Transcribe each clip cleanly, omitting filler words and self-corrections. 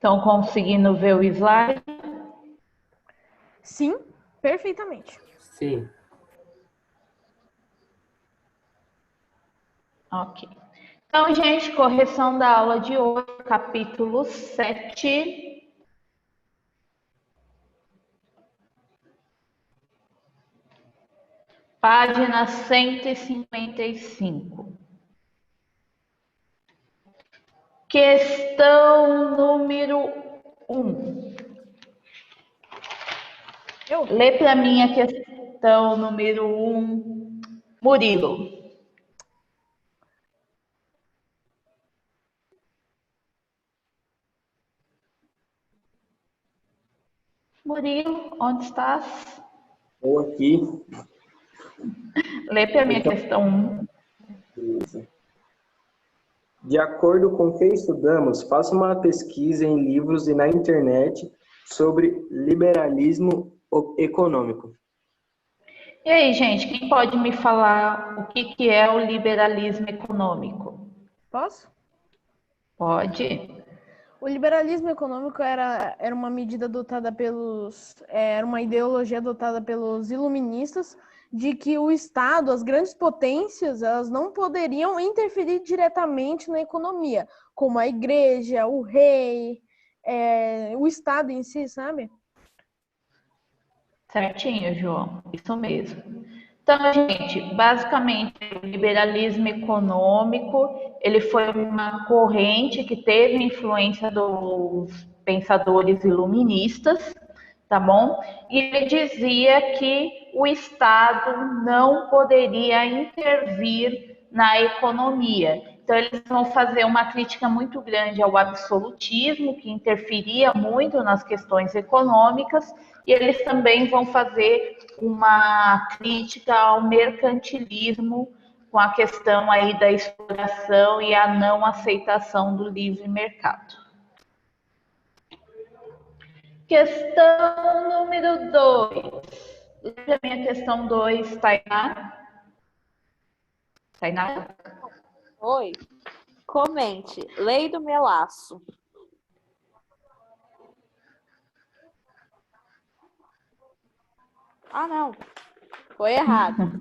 Estão conseguindo ver o slide? Sim, perfeitamente. Sim. Ok. Então, gente, correção da aula de hoje, capítulo 7. Página 155. Questão número 1. Lê para mim a questão número 1, Murilo. Murilo, onde estás? Estou aqui. Lê para mim a questão 1. Beleza. De acordo com o que estudamos, faça uma pesquisa em livros e na internet sobre liberalismo econômico. E aí, gente, quem pode me falar o que é o liberalismo econômico? Posso? Pode? O liberalismo econômico era uma medida adotada era uma ideologia adotada pelos iluministas de que o Estado, as grandes potências, elas não poderiam interferir diretamente na economia, como a igreja, o rei, o Estado em si, sabe? Certinho, João. Isso mesmo. Então, gente, basicamente, o liberalismo econômico, ele foi uma corrente que teve influência dos pensadores iluministas, tá bom? E ele dizia que o Estado não poderia intervir na economia. Então, eles vão fazer uma crítica muito grande ao absolutismo, que interferia muito nas questões econômicas, e eles também vão fazer uma crítica ao mercantilismo, com a questão aí da exploração e a não aceitação do livre mercado. Questão número 2. Lembra a minha questão 2, Tainá? Tainá? Oi. Comente. Lei do melaço. Ah, não. Foi errado.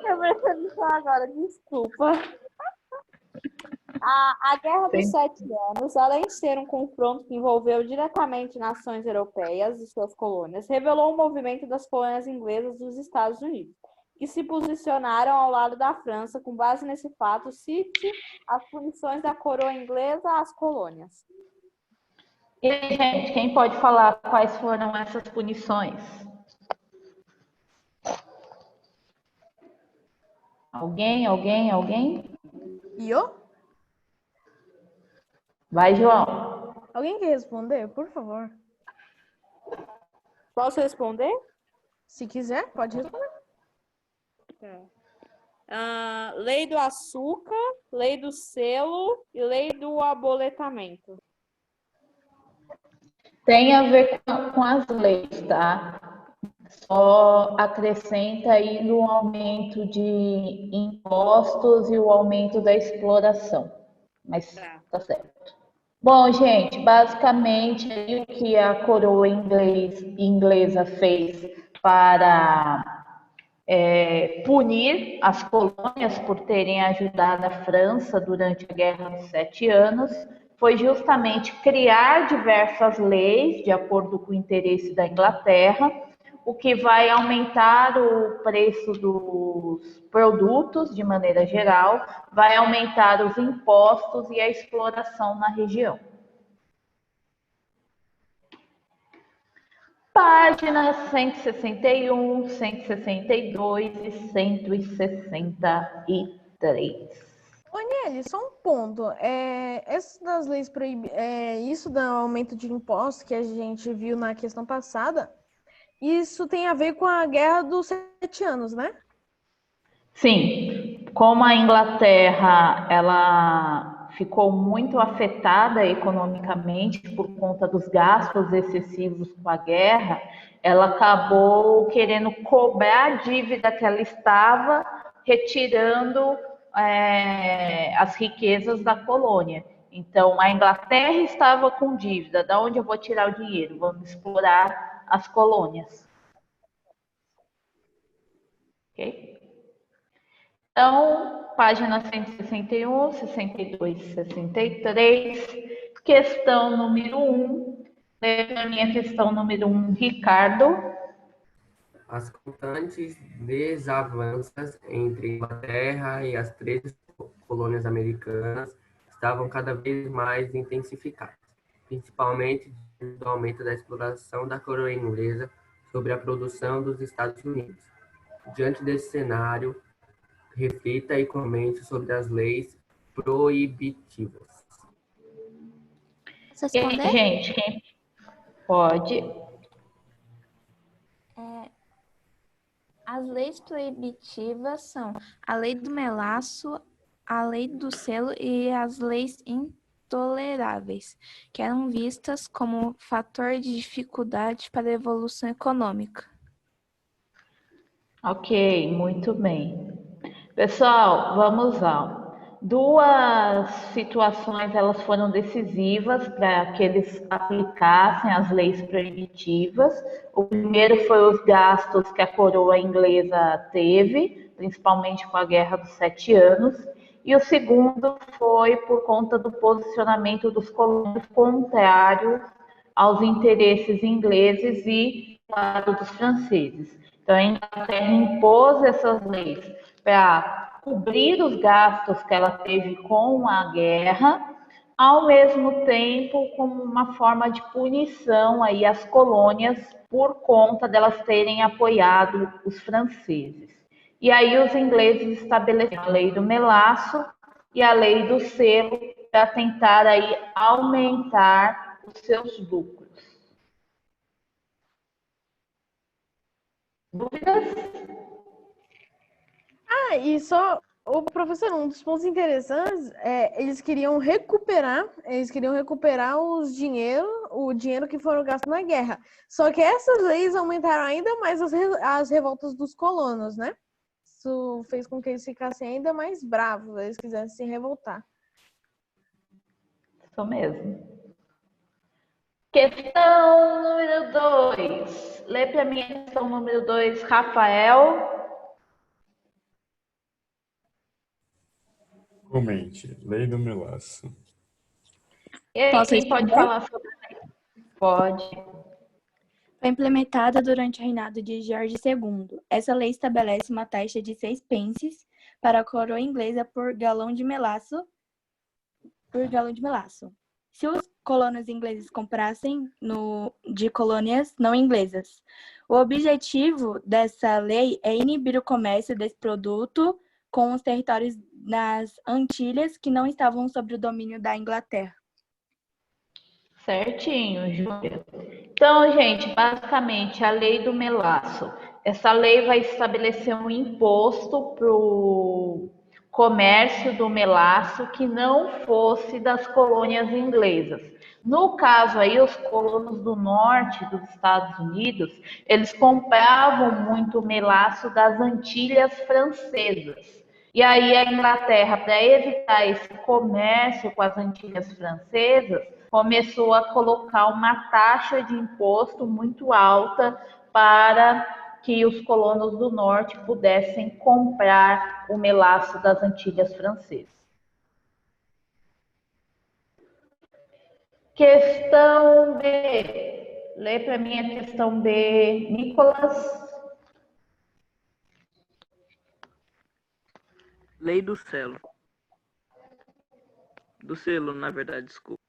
Eu preciso falar agora, desculpa. A Guerra dos Sete Anos, além de ser um confronto que envolveu diretamente nações europeias e suas colônias, revelou o movimento das colônias inglesas dos Estados Unidos, que se posicionaram ao lado da França. Com base nesse fato, cite as punições da coroa inglesa às colônias. E aí, gente, quem pode falar quais foram essas punições? Alguém? E eu? Vai, João. Alguém quer responder, por favor? Posso responder? Se quiser, pode responder. Lei do açúcar, lei do selo e lei do aboletamento. Tem a ver com as leis, tá? Só acrescenta aí no aumento de impostos e o aumento da exploração. Mas tá certo. Bom, gente, basicamente aí o que a coroa inglesa fez para punir as colônias por terem ajudado a França durante a Guerra dos Sete Anos foi justamente criar diversas leis de acordo com o interesse da Inglaterra, o que vai aumentar o preço dos produtos de maneira geral, vai aumentar os impostos e a exploração na região. Páginas 161, 162 e 163. Ô, Niele, só um ponto. Essas das leis isso do aumento de impostos que a gente viu na questão passada, isso tem a ver com a Guerra dos Sete Anos, né? Sim, como a Inglaterra ela ficou muito afetada economicamente por conta dos gastos excessivos com a guerra, ela acabou querendo cobrar a dívida que ela estava, retirando as riquezas da colônia. Então, a Inglaterra estava com dívida. Da onde eu vou tirar o dinheiro? Vamos explorar as colônias. Ok? Então, página 161, 62, 63. Questão número 1. Lembra a minha questão número 1, Ricardo? As constantes desavenças entre Inglaterra e as 13 colônias americanas estavam cada vez mais intensificadas, principalmente devido ao aumento da exploração da coroa inglesa sobre a produção dos Estados Unidos. Diante desse cenário, reflita e comente sobre as leis proibitivas. E aí, gente, quem pode? As leis proibitivas são a lei do melaço, a lei do selo e as leis intoleráveis, que eram vistas como fator de dificuldade para a evolução econômica. Ok, muito bem. Pessoal, vamos lá. Duas situações elas foram decisivas para que eles aplicassem as leis proibitivas. O primeiro foi os gastos que a coroa inglesa teve, principalmente com a Guerra dos Sete Anos, e o segundo foi por conta do posicionamento dos colônios contrário aos interesses ingleses e, claro, dos franceses. Então, a Inglaterra impôs essas leis para cobrir os gastos que ela teve com a guerra, ao mesmo tempo como uma forma de punição aí às colônias por conta delas terem apoiado os franceses. E aí os ingleses estabeleceram a lei do melaço e a lei do selo para tentar aí aumentar os seus lucros. Dúvidas? E só, o professor, um dos pontos interessantes é eles queriam recuperar o dinheiro que foram gastos na guerra. Só que essas leis aumentaram ainda mais as revoltas dos colonos, né? Isso fez com que eles ficassem ainda mais bravos, eles quisessem se revoltar. Isso mesmo. Questão número 2. Lê para mim a questão número 2, Rafael. Comente. Lei do melaço. E aí, Posso quem pode responder? falar sobre a lei? Pode. Foi implementada durante o reinado de George II. Essa lei estabelece uma taxa de 6 pences para a coroa inglesa por galão de melaço. Se os colonos ingleses comprassem de colônias não inglesas. O objetivo dessa lei é inibir o comércio desse produto com os territórios nas Antilhas que não estavam sob o domínio da Inglaterra. Certinho, Júlia. Então, gente, basicamente, a lei do melaço. Essa lei vai estabelecer um imposto para o comércio do melaço que não fosse das colônias inglesas. No caso aí, os colonos do norte dos Estados Unidos, eles compravam muito melaço das Antilhas francesas. E aí a Inglaterra, para evitar esse comércio com as Antilhas francesas, começou a colocar uma taxa de imposto muito alta para que os colonos do norte pudessem comprar o melaço das Antilhas francesas. Questão B. Lê para mim a questão B, Nicolas. Lei do selo. Do selo, na verdade, desculpa.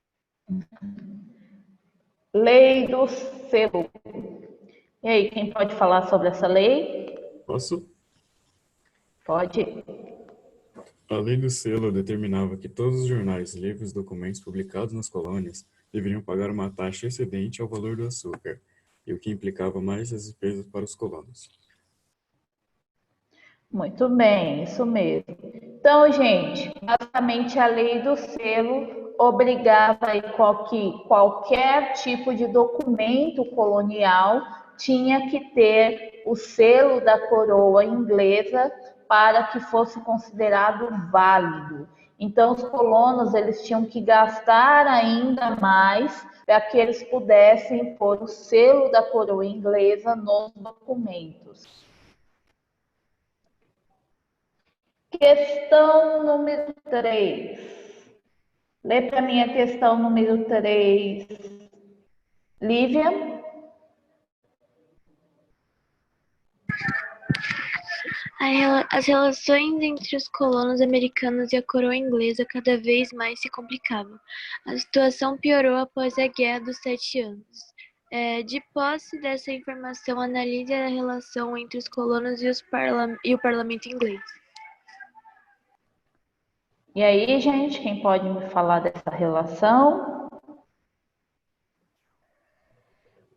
Lei do selo. E aí, quem pode falar sobre essa lei? Posso? Pode. A lei do selo determinava que todos os jornais, livros e documentos publicados nas colônias deveriam pagar uma taxa excedente ao valor do açúcar, e o que implicava mais as despesas para os colonos. Muito bem, isso mesmo. Então, gente, basicamente a lei do selo obrigava aí que qualquer tipo de documento colonial tinha que ter o selo da coroa inglesa para que fosse considerado válido. Então, os colonos eles tinham que gastar ainda mais para que eles pudessem pôr o selo da coroa inglesa nos documentos. Questão número 3. Lê para mim a questão número 3. Lívia? As relações entre os colonos americanos e a coroa inglesa cada vez mais se complicavam. A situação piorou após a Guerra dos 7 Anos. De posse dessa informação, analise a relação entre os colonos e o parlamento inglês. E aí, gente, quem pode me falar dessa relação?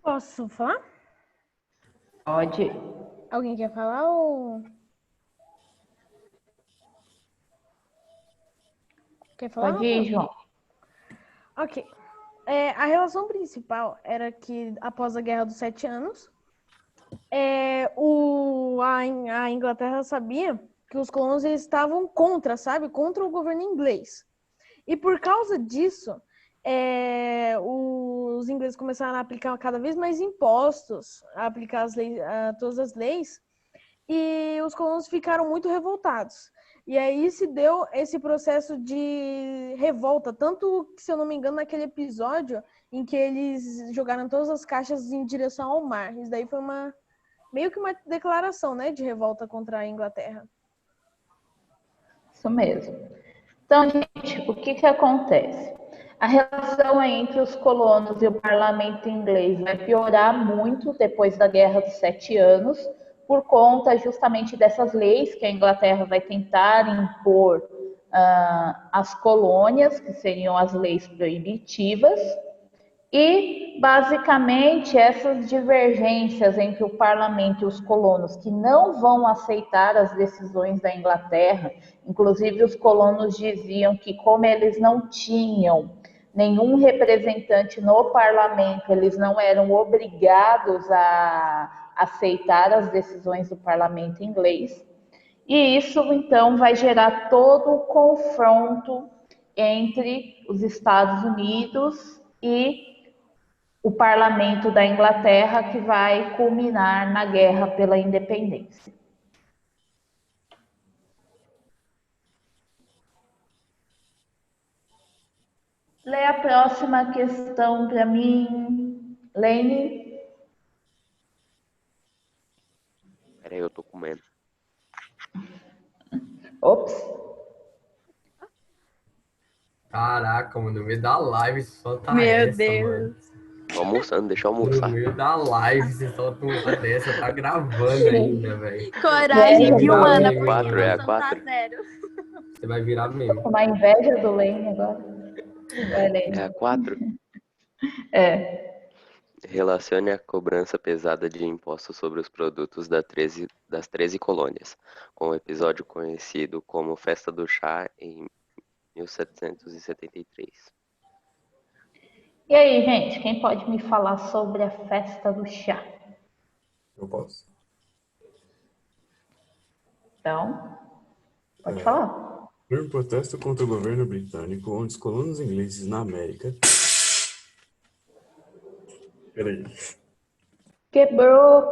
Posso falar? Pode. Alguém quer falar ou... Quer falar? Pode ir, João. Ok. A relação principal era que, após a Guerra dos 7 Anos, a Inglaterra sabia que os colonos eles estavam contra o governo inglês. E por causa disso, os ingleses começaram a aplicar cada vez mais impostos, a aplicar todas as leis, e os colonos ficaram muito revoltados. E aí se deu esse processo de revolta, tanto que, se eu não me engano, naquele episódio em que eles jogaram todas as caixas em direção ao mar. Isso daí foi meio que uma declaração, né, de revolta contra a Inglaterra. Isso mesmo. Então, gente, o que acontece? A relação entre os colonos e o parlamento inglês vai piorar muito depois da Guerra dos 7 Anos, por conta justamente dessas leis que a Inglaterra vai tentar impor às colônias, que seriam as leis proibitivas, e basicamente essas divergências entre o parlamento e os colonos, que não vão aceitar as decisões da Inglaterra, inclusive os colonos diziam que, como eles não tinham nenhum representante no parlamento, eles não eram obrigados a aceitar as decisões do parlamento inglês. E isso, então, vai gerar todo o confronto entre os Estados Unidos e o parlamento da Inglaterra, que vai culminar na guerra pela independência. Lê a próxima questão para mim, Lene. Peraí, eu tô comendo. Ops. Caraca, mano, no meio da live solta Meu essa, Deus. mano. Tô almoçando, deixa eu No almoçar. meio da live você solta uma dessa, tá gravando ainda, velho. Coragem, É, viu, é mana? a Porque quatro, é a emoção quatro. tá zero. Você vai virar meme. Com uma inveja do Lene agora. Vai, Lene. É a 4. É. Relacione a cobrança pesada de impostos sobre os produtos das 13 colônias, com o episódio conhecido como Festa do Chá em 1773. E aí, gente, quem pode me falar sobre a festa do chá? Eu posso. Então, pode falar. Foi um protesto contra o governo britânico, onde os colonos ingleses na América... Peraí. Quebrou.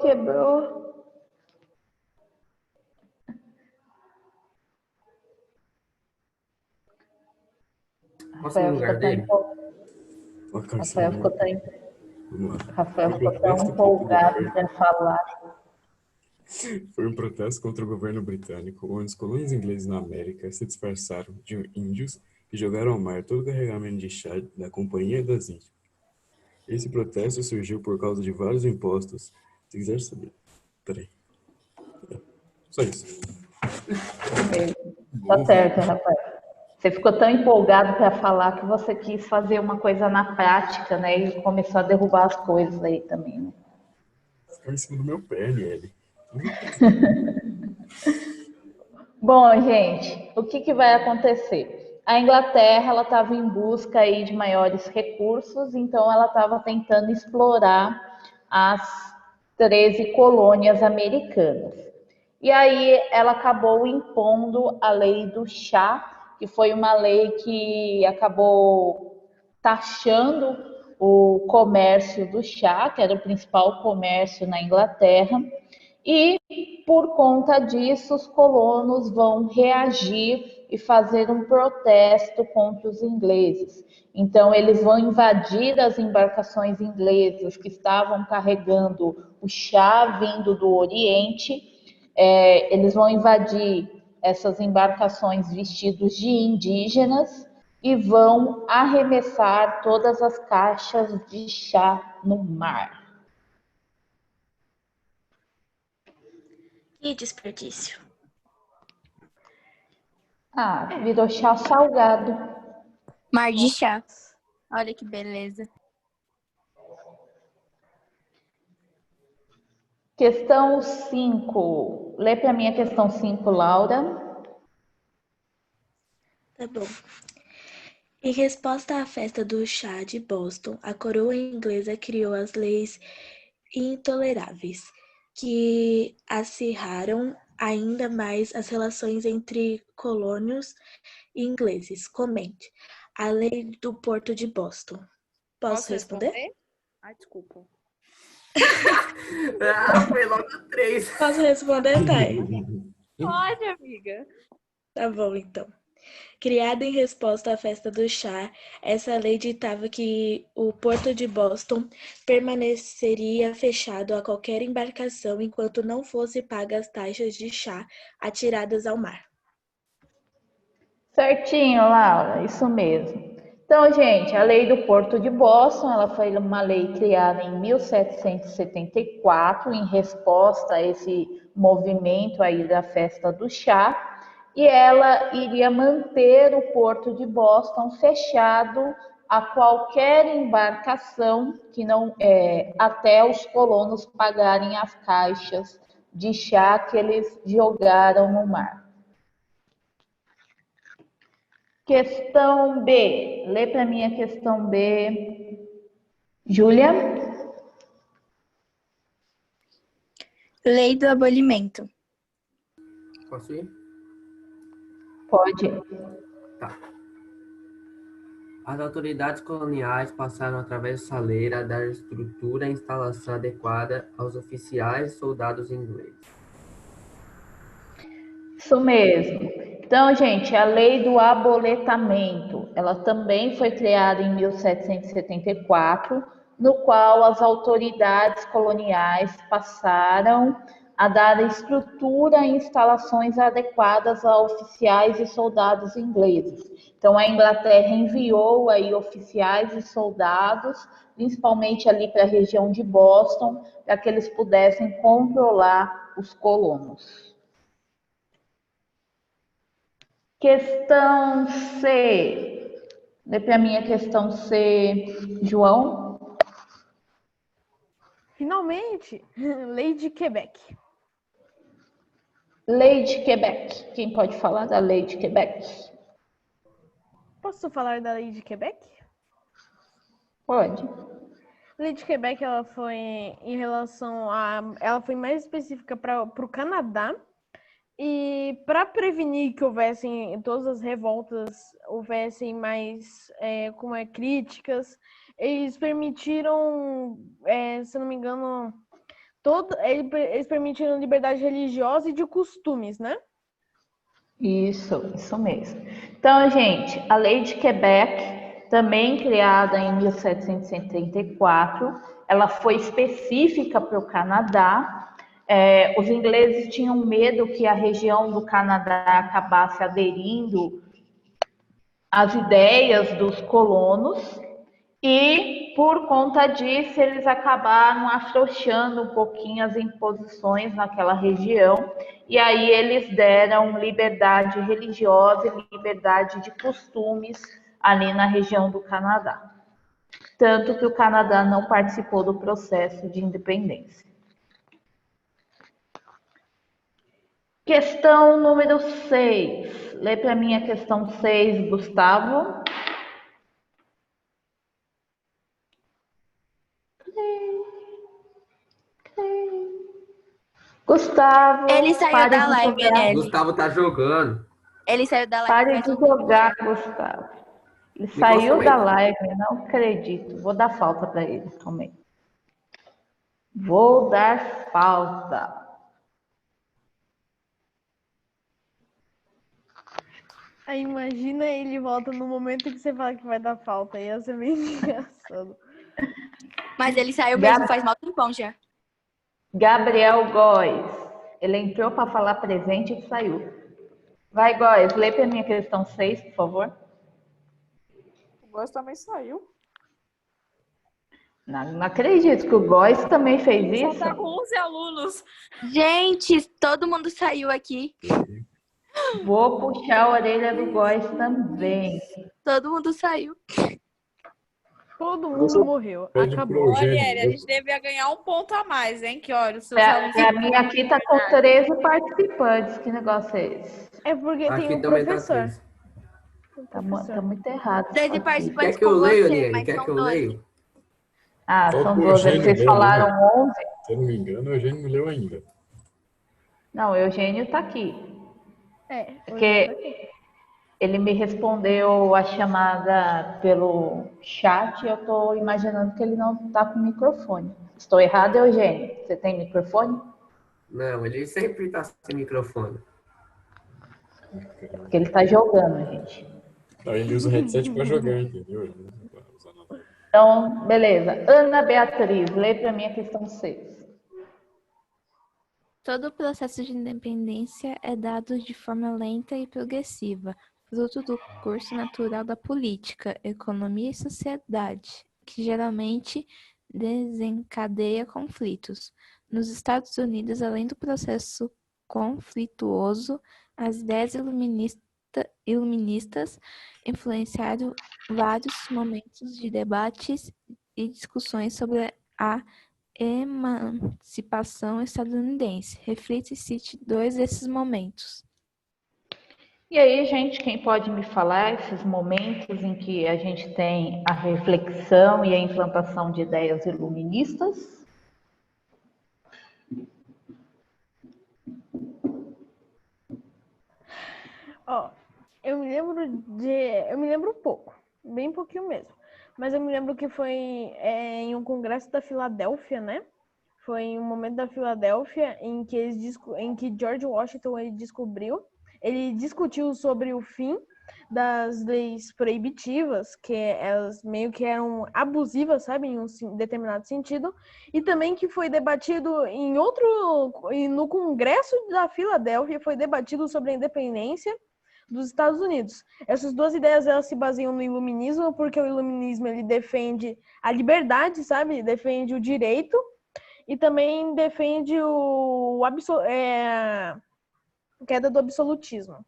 Posso ir no lugar dele? Rafael ficou tão Protesto empolgado contra o para falar. Foi um protesto contra o governo britânico, onde os colônias ingleses na América se disfarçaram de índios e jogaram ao mar todo o carregamento de chá da Companhia das Índias. Esse protesto surgiu por causa de vários impostos. Se quiser saber. Peraí. Só isso. Tá certo, Rafael. Você ficou tão empolgado para falar que você quis fazer uma coisa na prática, né? E começou a derrubar as coisas aí também, né? Ficou em cima do meu pé, Niele. Bom, gente, o que vai acontecer? A Inglaterra ela estava em busca aí de maiores recursos, então ela estava tentando explorar as 13 colônias americanas. E aí ela acabou impondo a lei do chá, que foi uma lei que acabou taxando o comércio do chá, que era o principal comércio na Inglaterra, e por conta disso os colonos vão reagir e fazer um protesto contra os ingleses. Então eles vão invadir as embarcações inglesas que estavam carregando o chá vindo do Oriente. Eles vão invadir essas embarcações vestidos de indígenas e vão arremessar todas as caixas de chá no mar. Que desperdício. Virou chá salgado. Mar de chá. Olha que beleza. Questão 5. Lê para mim a questão 5, Laura. Tá bom. Em resposta à festa do chá de Boston, a coroa inglesa criou as leis intoleráveis, que acirraram ainda mais as relações entre colônios e ingleses. Comente. A lei do Porto de Boston. Posso responder? Desculpa. Foi logo 3. Posso responder, Thay? Pode, amiga. Tá bom, então. Criada em resposta à festa do chá, essa lei ditava que o Porto de Boston permaneceria fechado a qualquer embarcação enquanto não fosse pagas as taxas de chá atiradas ao mar. Certinho, Laura, isso mesmo. Então, gente, a lei do Porto de Boston, ela foi uma lei criada em 1774 em resposta a esse movimento aí da festa do chá. E ela iria manter o Porto de Boston fechado a qualquer embarcação que não até os colonos pagarem as caixas de chá que eles jogaram no mar. Questão B. Lê para mim a questão B. Júlia? Lei do abolimento. Posso ir? Pode. Tá. As autoridades coloniais passaram através dessa lei a dar estrutura e instalação adequada aos oficiais e soldados ingleses. Isso mesmo. Então, gente, a lei do aboletamento, ela também foi criada em 1774, no qual as autoridades coloniais passaram a dar estrutura e instalações adequadas a oficiais e soldados ingleses. Então, a Inglaterra enviou aí oficiais e soldados, principalmente ali para a região de Boston, para que eles pudessem controlar os colonos. Questão C. Lê para mim a questão C, João. Finalmente, Lei de Quebec. Lei de Quebec. Quem pode falar da Lei de Quebec? Posso falar da Lei de Quebec? Pode. A Lei de Quebec, ela foi em relação a... Ela foi mais específica para o Canadá. E para prevenir que houvessem todas as revoltas, houvessem mais críticas, eles permitiram, se não me engano, eles permitiram liberdade religiosa e de costumes, né? Isso mesmo. Então, gente, a Lei de Quebec, também criada em 1774, ela foi específica para o Canadá. Os ingleses tinham medo que a região do Canadá acabasse aderindo às ideias dos colonos e, por conta disso, eles acabaram afrouxando um pouquinho as imposições naquela região e aí eles deram liberdade religiosa e liberdade de costumes ali na região do Canadá. Tanto que o Canadá não participou do processo de independência. Questão número 6. Lê para mim a questão 6, Gustavo. Gustavo. Ele saiu da live, né? Gustavo tá jogando. Ele saiu da live Pare faz de um tempo jogar, já. Gustavo. Ele Me saiu da consumente. live, não acredito. Vou dar falta para ele, calma aí. Vou dar falta. Aí imagina ele volta no momento que você fala que vai dar falta. Ia ser bem engraçado. Mas ele saiu mesmo faz mal tempão já. Gabriel Góes. Ele entrou para falar presente e saiu. Vai, Góes, lê para mim a questão 6, por favor. O Góes também saiu. Não acredito que o Góes também fez Só isso. tá com 11 alunos. Gente, todo mundo saiu aqui. Vou puxar a orelha do Góes também. Todo mundo saiu. Todo mundo morreu. Pede Acabou. pro Ô, Arielle, a Eugênio. gente devia ganhar um ponto a mais, hein? Que olha, os seus Pra alunos. mim aqui tá com 13 participantes. Que negócio é esse? É porque tem Aqui o também tá professor. 13. Tá muito errado. 13 isso aqui. participantes Quer que eu com leia, você, Arielle? mas Quer são que eu 12. leio? Ah, Falta são o 12. Eugênio Vocês ler, falaram né? 11? Se eu não me engano, o Eugênio não leu ainda. Não, o Eugênio tá aqui. É, Porque ele me respondeu a chamada pelo chat e eu tô imaginando que ele não tá com microfone. Estou errado, Eugênio? Você tem microfone? Não, ele sempre tá sem microfone. Porque ele tá jogando, gente. Aí ele usa o headset pra jogar, entendeu? Ele não usa pra usar na live. Então, beleza. Ana Beatriz, lê para mim a questão 6. Todo o processo de independência é dado de forma lenta e progressiva, fruto do curso natural da política, economia e sociedade, que geralmente desencadeia conflitos. Nos Estados Unidos, além do processo conflituoso, as ideias iluministas influenciaram vários momentos de debates e discussões sobre a emancipação estadunidense. Reflita e cite 2 desses momentos. E aí, gente, quem pode me falar esses momentos em que a gente tem a reflexão e a implantação de ideias iluministas? Ó, eu me lembro um pouco, bem pouquinho mesmo. Mas eu me lembro que foi em um congresso da Filadélfia, né? Foi em um momento da Filadélfia em que George Washington ele discutiu sobre o fim das leis proibitivas, que elas meio que eram abusivas, sabe, em um determinado sentido, e também que foi debatido no Congresso da Filadélfia, foi debatido sobre a independência dos Estados Unidos. Essas duas ideias, elas se baseiam no iluminismo, porque o iluminismo, ele defende a liberdade, sabe, defende o direito, e também defende a queda do absolutismo.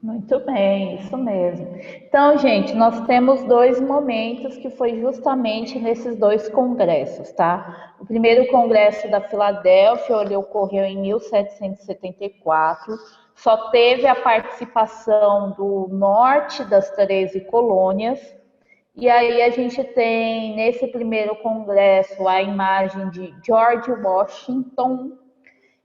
Muito bem, isso mesmo. Então, gente, nós temos 2 momentos que foi justamente nesses 2 congressos, tá? O primeiro congresso da Filadélfia, ele ocorreu em 1774, só teve a participação do norte das 13 colônias, e aí a gente tem nesse primeiro congresso a imagem de George Washington,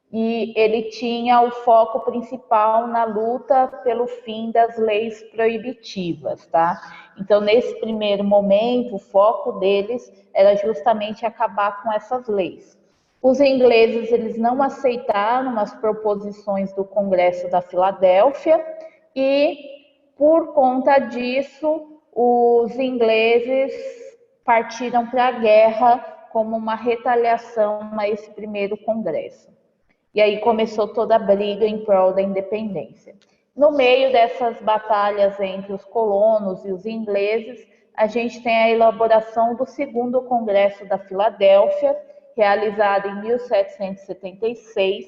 e ele tinha o foco principal na luta pelo fim das leis proibitivas, tá? Então, nesse primeiro momento, o foco deles era justamente acabar com essas leis. Os ingleses, eles não aceitaram as proposições do Congresso da Filadélfia e, por conta disso, os ingleses partiram para a guerra como uma retaliação a esse primeiro congresso. E aí começou toda a briga em prol da independência. No meio dessas batalhas entre os colonos e os ingleses, a gente tem a elaboração do segundo Congresso da Filadélfia, realizado em 1776.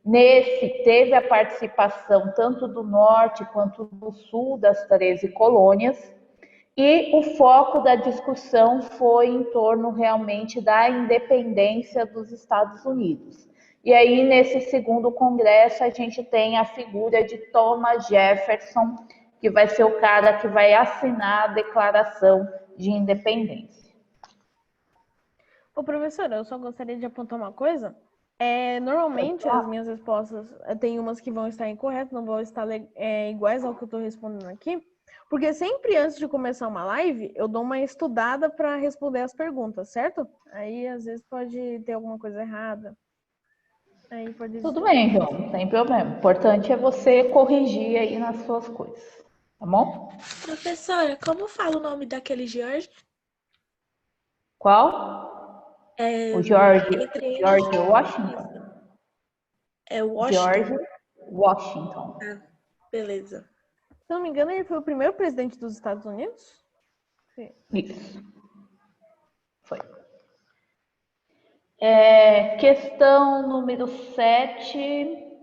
Nesse, teve a participação tanto do norte quanto do sul das 13 colônias, e o foco da discussão foi em torno realmente da independência dos Estados Unidos. E aí, nesse segundo congresso, a gente tem a figura de Thomas Jefferson, que vai ser o cara que vai assinar a Declaração de Independência. Ô, professora, eu só gostaria de apontar uma coisa. Normalmente as minhas respostas tem umas que vão estar incorretas, não vão estar iguais ao que eu estou respondendo aqui, porque sempre antes de começar uma live eu dou uma estudada para responder as perguntas, certo? Aí às vezes pode ter alguma coisa errada. Aí pode existir. Tudo bem, João, sem problema. O importante é você corrigir aí nas suas coisas, tá bom? Professora, como fala o nome daquele George? Qual? O George Washington? É Washington? George Washington. Ah, beleza. Se não me engano, ele foi o primeiro presidente dos Estados Unidos? Sim. Isso. Foi. Questão número 7.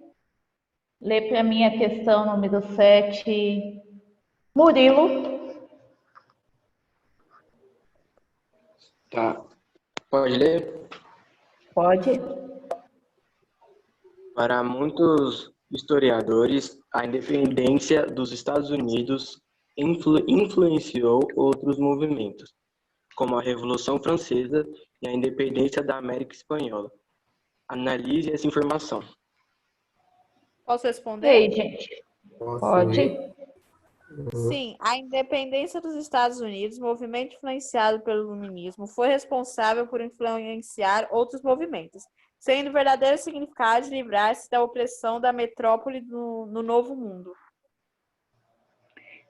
Lê para mim a questão número 7. Murilo. Tá. Pode ler? Pode. Para muitos historiadores, a independência dos Estados Unidos influenciou outros movimentos, como a Revolução Francesa e a independência da América Espanhola. Analise essa informação. Posso E responder? aí, gente? Pode. Sim, a independência dos Estados Unidos, movimento influenciado pelo iluminismo, foi responsável por influenciar outros movimentos, sendo o verdadeiro significado de livrar-se da opressão da metrópole no Novo Mundo.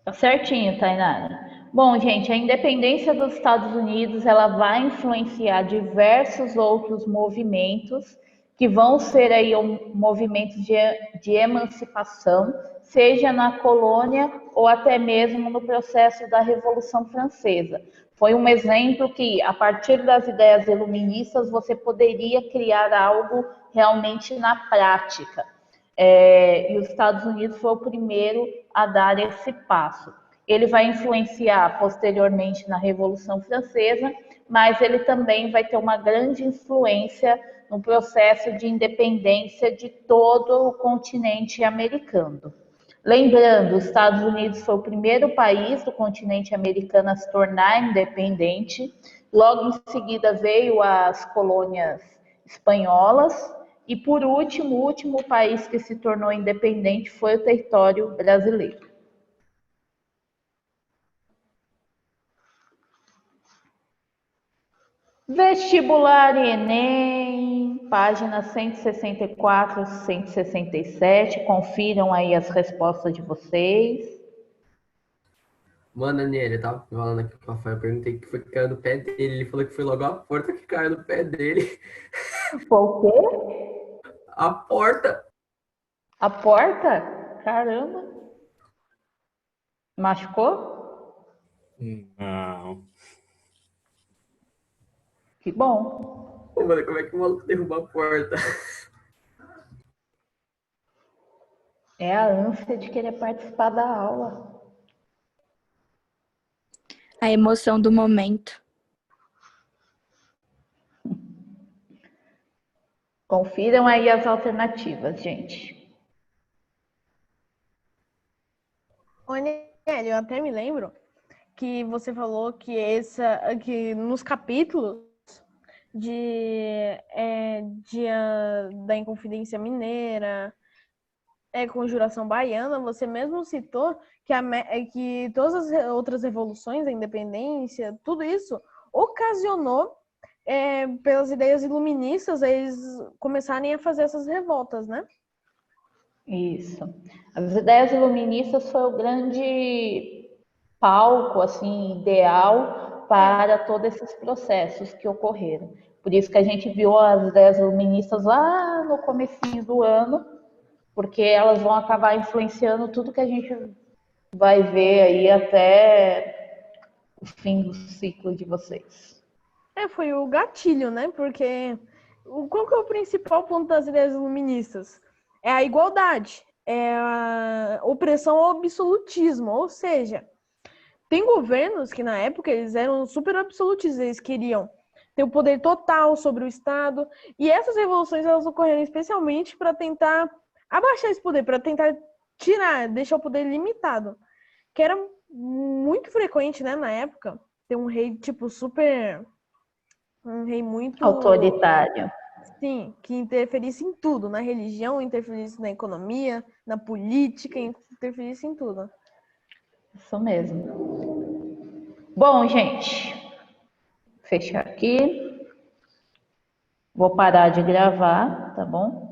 Tá certinho, Tainara. Bom, gente, a independência dos Estados Unidos, ela vai influenciar diversos outros movimentos que vão ser aí movimentos de emancipação, seja na colônia ou até mesmo no processo da Revolução Francesa. Foi um exemplo que, a partir das ideias iluministas, você poderia criar algo realmente na prática. E os Estados Unidos foi o primeiro a dar esse passo. Ele vai influenciar posteriormente na Revolução Francesa, mas ele também vai ter uma grande influência no processo de independência de todo o continente americano. Lembrando, os Estados Unidos foi o primeiro país do continente americano a se tornar independente. Logo em seguida veio as colônias espanholas. E por último, o último país que se tornou independente foi o território brasileiro. Vestibular e Enem, páginas 164 e 167. Confiram aí as respostas de vocês. Mano, Daniel, eu tava falando aqui com o Rafael, eu perguntei o que foi que caiu no pé dele. Ele falou que foi logo a porta que caiu no pé dele. Foi o quê? A porta. A porta? Caramba. Machucou? Não. Que bom. Pô, mano, como é que o maluco derruba a porta? É a ânsia de querer participar da aula. A emoção do momento. Confiram aí as alternativas, gente. Ô, Nelly, eu até me lembro que você falou que nos capítulos da Inconfidência Mineira, Conjuração Baiana, você mesmo citou que todas as outras revoluções, a independência, tudo isso ocasionou pelas ideias iluministas eles começarem a fazer essas revoltas, né? Isso. As ideias iluministas foi o grande palco, assim, ideal para todos esses processos que ocorreram. Por isso que a gente viu as ideias iluministas lá no comecinho do ano, porque elas vão acabar influenciando tudo que a gente vai ver aí até o fim do ciclo de vocês. Foi o gatilho, né? Porque qual que é o principal ponto das ideias iluministas? É a igualdade, é a opressão ao absolutismo, ou seja, tem governos que na época eles eram super absolutistas, eles queriam ter o poder total sobre o Estado, e essas revoluções elas ocorreram especialmente para tentar abaixar esse poder, para tentar deixar o poder limitado, que era muito frequente, né, na época, ter um rei tipo um rei muito autoritário. Sim, que interferisse em tudo, na religião, interferisse na economia, na política, interferisse em tudo. Isso mesmo. Bom, gente, fechar aqui. Vou parar de gravar, tá bom?